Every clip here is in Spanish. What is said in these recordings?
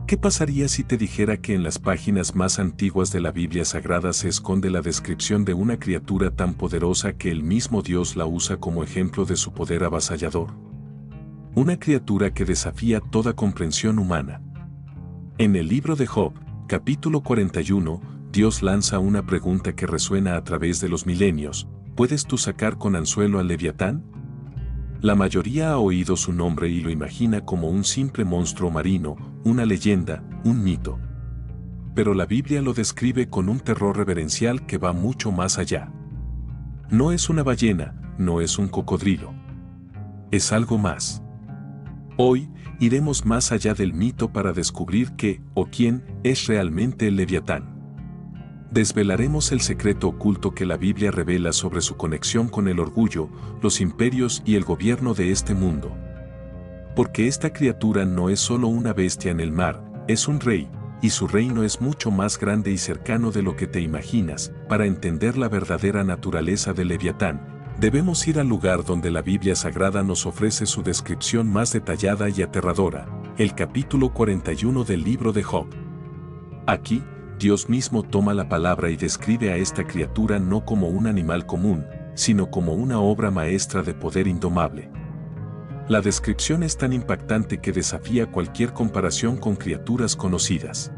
¿Qué pasaría si te dijera que en las páginas más antiguas de la Biblia Sagrada se esconde la descripción de una criatura tan poderosa que el mismo Dios la usa como ejemplo de su poder avasallador? Una criatura que desafía toda comprensión humana. En el libro de Job, capítulo 41, Dios lanza una pregunta que resuena a través de los milenios: ¿puedes tú sacar con anzuelo al Leviatán? La mayoría ha oído su nombre y lo imagina como un simple monstruo marino, una leyenda, un mito. Pero la Biblia lo describe con un terror reverencial que va mucho más allá. No es una ballena, no es un cocodrilo. Es algo más. Hoy, iremos más allá del mito para descubrir qué o quién es realmente el Leviatán. Desvelaremos el secreto oculto que la Biblia revela sobre su conexión con el orgullo, los imperios y el gobierno de este mundo. Porque esta criatura no es solo una bestia en el mar, es un rey, y su reino es mucho más grande y cercano de lo que te imaginas. Para entender la verdadera naturaleza del Leviatán, debemos ir al lugar donde la Biblia Sagrada nos ofrece su descripción más detallada y aterradora, el capítulo 41 del libro de Job. Aquí, Dios mismo toma la palabra y describe a esta criatura no como un animal común, sino como una obra maestra de poder indomable. La descripción es tan impactante que desafía cualquier comparación con criaturas conocidas.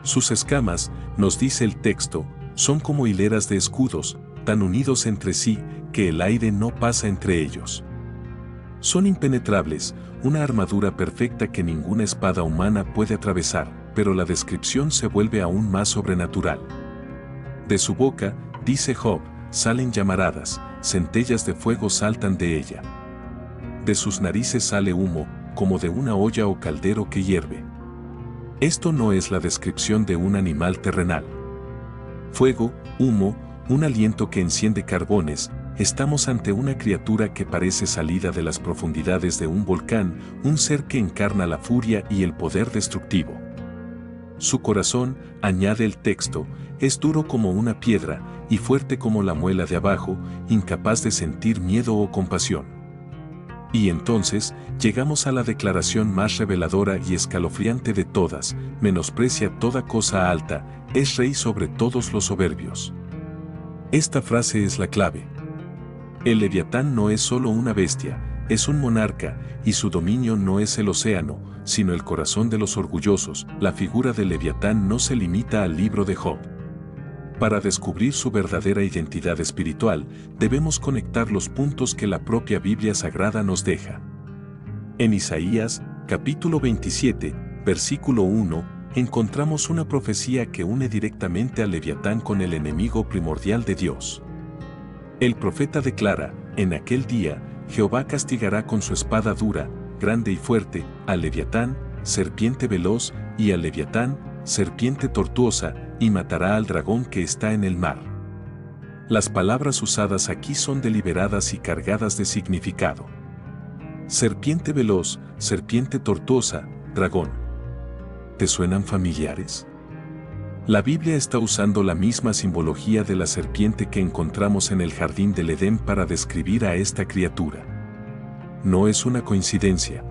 Sus escamas, nos dice el texto, son como hileras de escudos, tan unidos entre sí, que el aire no pasa entre ellos. Son impenetrables, una armadura perfecta que ninguna espada humana puede atravesar, pero la descripción se vuelve aún más sobrenatural. De su boca, dice Job, salen llamaradas, centellas de fuego saltan de ella. De sus narices sale humo, como de una olla o caldero que hierve. Esto no es la descripción de un animal terrenal. Fuego, humo, un aliento que enciende carbones. Estamos ante una criatura que parece salida de las profundidades de un volcán, un ser que encarna la furia y el poder destructivo. Su corazón, añade el texto, es duro como una piedra y fuerte como la muela de abajo, incapaz de sentir miedo o compasión. Y entonces, llegamos a la declaración más reveladora y escalofriante de todas: menosprecia toda cosa alta, es rey sobre todos los soberbios. Esta frase es la clave. El Leviatán no es solo una bestia, es un monarca, y su dominio no es el océano, sino el corazón de los orgullosos. La figura del Leviatán no se limita al libro de Job. Para descubrir su verdadera identidad espiritual, debemos conectar los puntos que la propia Biblia Sagrada nos deja. En Isaías, capítulo 27, versículo 1, encontramos una profecía que une directamente al Leviatán con el enemigo primordial de Dios. El profeta declara: en aquel día, Jehová castigará con su espada dura, grande y fuerte, al Leviatán, serpiente veloz, y al Leviatán, serpiente tortuosa, y matará al dragón que está en el mar. Las palabras usadas aquí son deliberadas y cargadas de significado. Serpiente veloz, serpiente tortuosa, dragón. ¿Te suenan familiares? La Biblia está usando la misma simbología de la serpiente que encontramos en el jardín del Edén para describir a esta criatura. No es una coincidencia.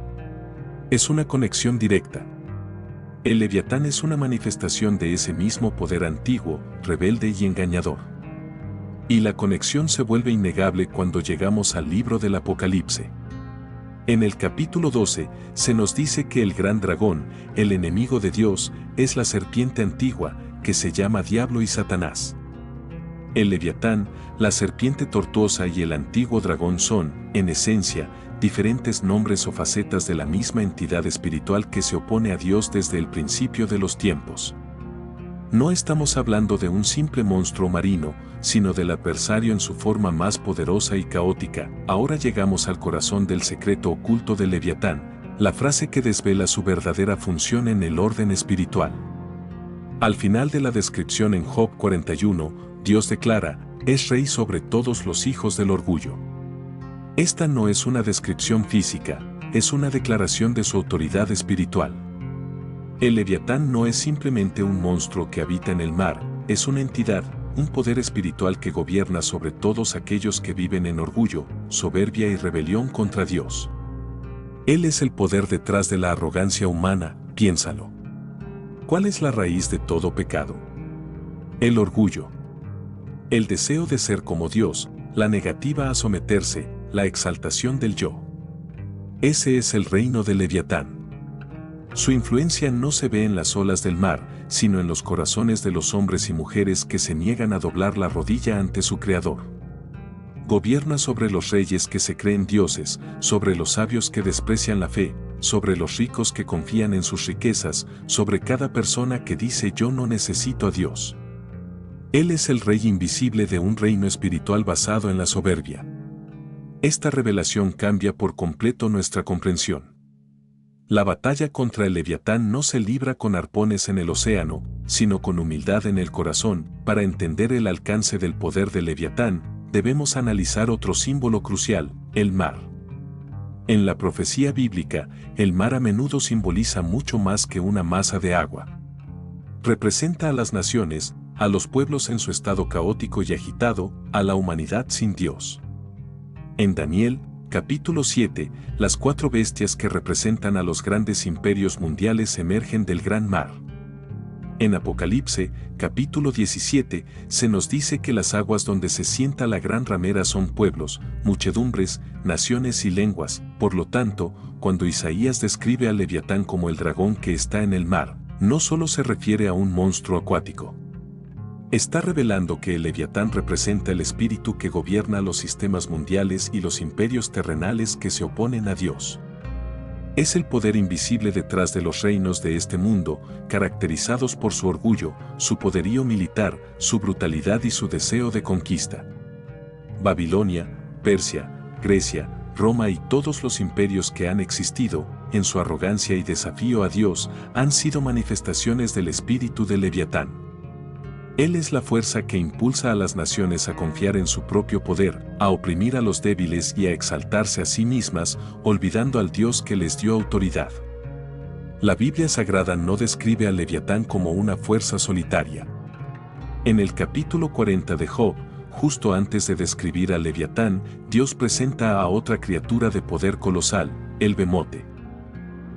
Es una conexión directa. El Leviatán es una manifestación de ese mismo poder antiguo, rebelde y engañador. Y la conexión se vuelve innegable cuando llegamos al libro del Apocalipsis. En el capítulo 12, se nos dice que el gran dragón, el enemigo de Dios, es la serpiente antigua, que se llama Diablo y Satanás. El Leviatán, la serpiente tortuosa y el antiguo dragón son, en esencia, diferentes nombres o facetas de la misma entidad espiritual que se opone a Dios desde el principio de los tiempos. No estamos hablando de un simple monstruo marino, sino del adversario en su forma más poderosa y caótica. Ahora llegamos al corazón del secreto oculto del Leviatán, la frase que desvela su verdadera función en el orden espiritual. Al final de la descripción en Job 41, Dios declara: es rey sobre todos los hijos del orgullo. Esta no es una descripción física, es una declaración de su autoridad espiritual. El Leviatán no es simplemente un monstruo que habita en el mar, es una entidad, un poder espiritual que gobierna sobre todos aquellos que viven en orgullo, soberbia y rebelión contra Dios. Él es el poder detrás de la arrogancia humana, piénsalo. ¿Cuál es la raíz de todo pecado? El orgullo. El deseo de ser como Dios, la negativa a someterse, la exaltación del yo. Ese es el reino del Leviatán. Su influencia no se ve en las olas del mar, sino en los corazones de los hombres y mujeres que se niegan a doblar la rodilla ante su Creador. Gobierna sobre los reyes que se creen dioses, sobre los sabios que desprecian la fe, sobre los ricos que confían en sus riquezas, sobre cada persona que dice yo no necesito a Dios. Él es el rey invisible de un reino espiritual basado en la soberbia. Esta revelación cambia por completo nuestra comprensión. La batalla contra el Leviatán no se libra con arpones en el océano, sino con humildad en el corazón. Para entender el alcance del poder del Leviatán, debemos analizar otro símbolo crucial, el mar. En la profecía bíblica, el mar a menudo simboliza mucho más que una masa de agua. Representa a las naciones, a los pueblos en su estado caótico y agitado, a la humanidad sin Dios. En Daniel, capítulo 7, las 4 bestias que representan a los grandes imperios mundiales emergen del gran mar. En Apocalipsis, capítulo 17, se nos dice que las aguas donde se sienta la gran ramera son pueblos, muchedumbres, naciones y lenguas. Por lo tanto, cuando Isaías describe al Leviatán como el dragón que está en el mar, no solo se refiere a un monstruo acuático. Está revelando que el Leviatán representa el espíritu que gobierna los sistemas mundiales y los imperios terrenales que se oponen a Dios. Es el poder invisible detrás de los reinos de este mundo, caracterizados por su orgullo, su poderío militar, su brutalidad y su deseo de conquista. Babilonia, Persia, Grecia, Roma y todos los imperios que han existido, en su arrogancia y desafío a Dios, han sido manifestaciones del espíritu del Leviatán. Él es la fuerza que impulsa a las naciones a confiar en su propio poder, a oprimir a los débiles y a exaltarse a sí mismas, olvidando al Dios que les dio autoridad. La Biblia Sagrada no describe al Leviatán como una fuerza solitaria. En el capítulo 40 de Job, justo antes de describir al Leviatán, Dios presenta a otra criatura de poder colosal, el Bemote.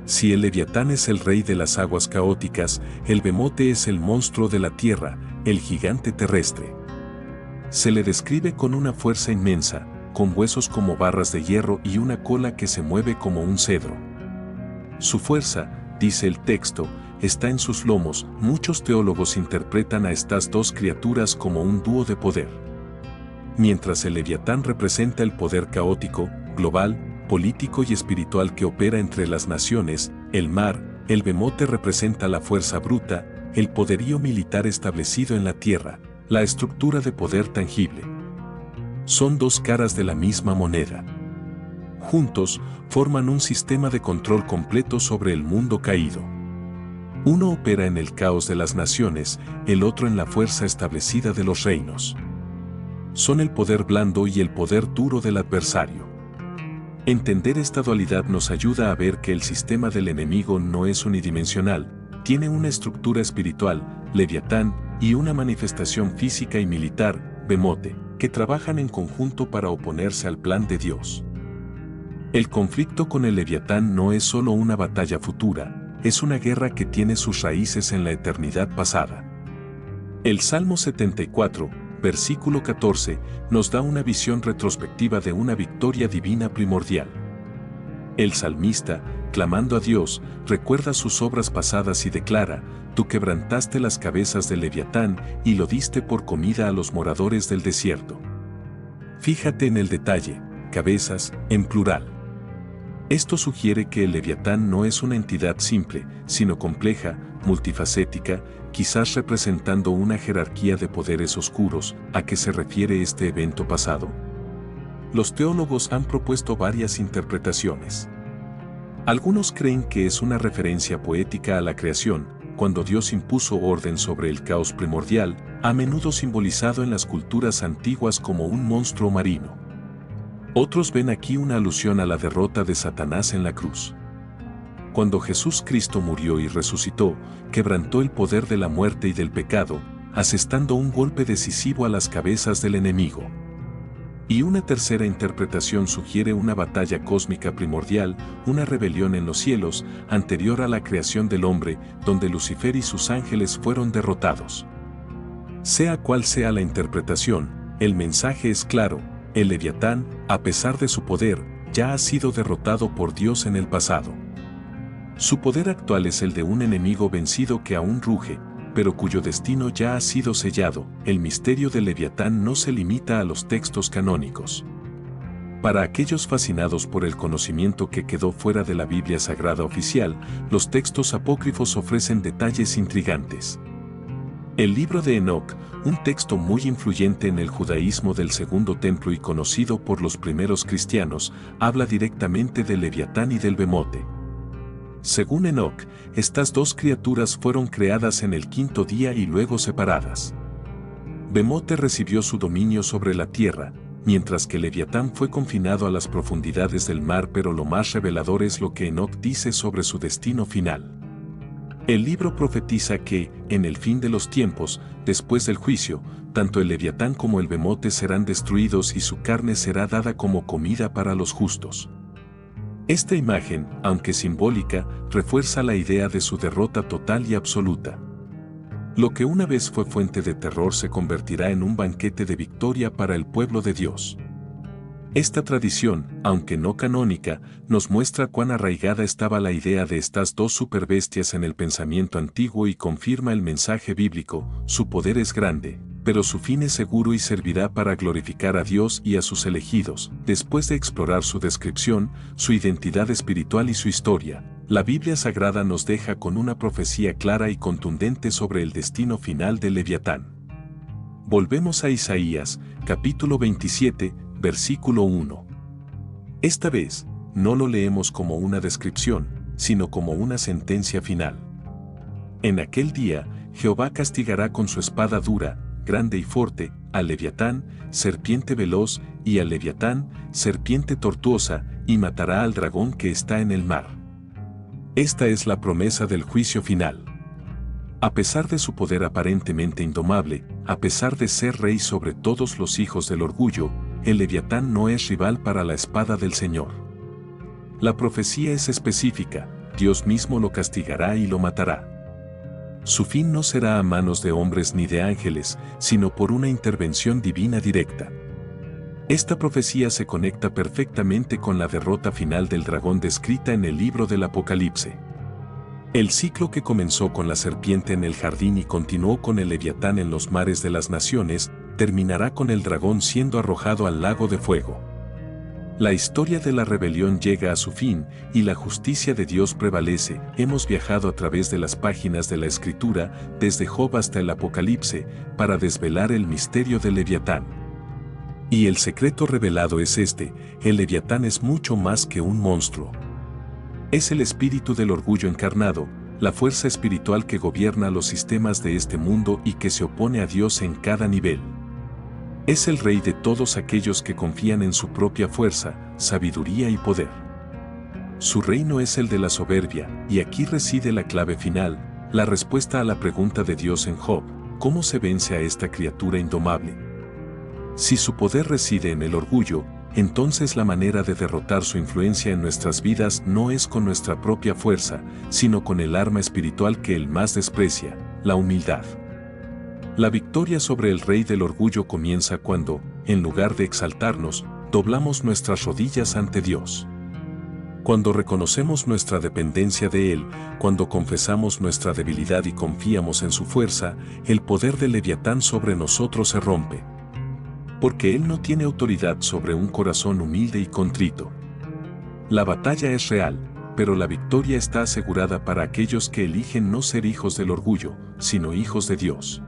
Si el Leviatán es el rey de las aguas caóticas, el Bemote es el monstruo de la tierra, el gigante terrestre. Se le describe con una fuerza inmensa, con huesos como barras de hierro y una cola que se mueve como un cedro. Su fuerza, dice el texto, está en sus lomos. Muchos teólogos interpretan a estas dos criaturas como un dúo de poder. Mientras el Leviatán representa el poder caótico, global, político y espiritual que opera entre las naciones, el mar, el Bemote representa la fuerza bruta, el poderío militar establecido en la tierra, la estructura de poder tangible. Son dos caras de la misma moneda. Juntos, forman un sistema de control completo sobre el mundo caído. Uno opera en el caos de las naciones, el otro en la fuerza establecida de los reinos. Son el poder blando y el poder duro del adversario. Entender esta dualidad nos ayuda a ver que el sistema del enemigo no es unidimensional, tiene una estructura espiritual, Leviatán, y una manifestación física y militar, Bemote, que trabajan en conjunto para oponerse al plan de Dios. El conflicto con el Leviatán no es solo una batalla futura, es una guerra que tiene sus raíces en la eternidad pasada. El Salmo 74, versículo 14, nos da una visión retrospectiva de una victoria divina primordial. El salmista, clamando a Dios, recuerda sus obras pasadas y declara: tú quebrantaste las cabezas del Leviatán y lo diste por comida a los moradores del desierto. Fíjate en el detalle, cabezas, en plural. Esto sugiere que el Leviatán no es una entidad simple, sino compleja, multifacética, quizás representando una jerarquía de poderes oscuros. ¿A qué se refiere este evento pasado? Los teólogos han propuesto varias interpretaciones. Algunos creen que es una referencia poética a la creación, cuando Dios impuso orden sobre el caos primordial, a menudo simbolizado en las culturas antiguas como un monstruo marino. Otros ven aquí una alusión a la derrota de Satanás en la cruz. Cuando Jesús Cristo murió y resucitó, quebrantó el poder de la muerte y del pecado, asestando un golpe decisivo a las cabezas del enemigo. Y una tercera interpretación sugiere una batalla cósmica primordial, una rebelión en los cielos, anterior a la creación del hombre, donde Lucifer y sus ángeles fueron derrotados. Sea cual sea la interpretación, el mensaje es claro: el Leviatán, a pesar de su poder, ya ha sido derrotado por Dios en el pasado. Su poder actual es el de un enemigo vencido que aún ruge, pero cuyo destino ya ha sido sellado. El misterio del Leviatán no se limita a los textos canónicos. Para aquellos fascinados por el conocimiento que quedó fuera de la Biblia Sagrada oficial, los textos apócrifos ofrecen detalles intrigantes. El libro de Enoc, un texto muy influyente en el judaísmo del Segundo Templo y conocido por los primeros cristianos, habla directamente del Leviatán y del Bemote. Según Enoc, estas dos criaturas fueron creadas en el quinto día y luego separadas. Bemote recibió su dominio sobre la tierra, mientras que Leviatán fue confinado a las profundidades del mar, pero lo más revelador es lo que Enoc dice sobre su destino final. El libro profetiza que, en el fin de los tiempos, después del juicio, tanto el Leviatán como el Bemote serán destruidos y su carne será dada como comida para los justos. Esta imagen, aunque simbólica, refuerza la idea de su derrota total y absoluta. Lo que una vez fue fuente de terror se convertirá en un banquete de victoria para el pueblo de Dios. Esta tradición, aunque no canónica, nos muestra cuán arraigada estaba la idea de estas dos superbestias en el pensamiento antiguo y confirma el mensaje bíblico: su poder es grande, pero su fin es seguro y servirá para glorificar a Dios y a sus elegidos. Después de explorar su descripción, su identidad espiritual y su historia, la Biblia Sagrada nos deja con una profecía clara y contundente sobre el destino final del Leviatán. Volvemos a Isaías, capítulo 27, versículo 1. Esta vez, no lo leemos como una descripción, sino como una sentencia final. En aquel día, Jehová castigará con su espada dura, grande y fuerte, al Leviatán, serpiente veloz, y al Leviatán, serpiente tortuosa, y matará al dragón que está en el mar. Esta es la promesa del juicio final. A pesar de su poder aparentemente indomable, a pesar de ser rey sobre todos los hijos del orgullo, el Leviatán no es rival para la espada del Señor. La profecía es específica: Dios mismo lo castigará y lo matará. Su fin no será a manos de hombres ni de ángeles, sino por una intervención divina directa. Esta profecía se conecta perfectamente con la derrota final del dragón descrita en el libro del Apocalipsis. El ciclo que comenzó con la serpiente en el jardín y continuó con el Leviatán en los mares de las naciones, terminará con el dragón siendo arrojado al lago de fuego. La historia de la rebelión llega a su fin y la justicia de Dios prevalece. Hemos viajado a través de las páginas de la Escritura, desde Job hasta el Apocalipsis, para desvelar el misterio del Leviatán. Y el secreto revelado es este: el Leviatán es mucho más que un monstruo. Es el espíritu del orgullo encarnado, la fuerza espiritual que gobierna los sistemas de este mundo y que se opone a Dios en cada nivel. Es el rey de todos aquellos que confían en su propia fuerza, sabiduría y poder. Su reino es el de la soberbia, y aquí reside la clave final, la respuesta a la pregunta de Dios en Job: ¿cómo se vence a esta criatura indomable? Si su poder reside en el orgullo, entonces la manera de derrotar su influencia en nuestras vidas no es con nuestra propia fuerza, sino con el arma espiritual que él más desprecia: la humildad. La victoria sobre el rey del orgullo comienza cuando, en lugar de exaltarnos, doblamos nuestras rodillas ante Dios. Cuando reconocemos nuestra dependencia de Él, cuando confesamos nuestra debilidad y confiamos en su fuerza, el poder del Leviatán sobre nosotros se rompe. Porque Él no tiene autoridad sobre un corazón humilde y contrito. La batalla es real, pero la victoria está asegurada para aquellos que eligen no ser hijos del orgullo, sino hijos de Dios.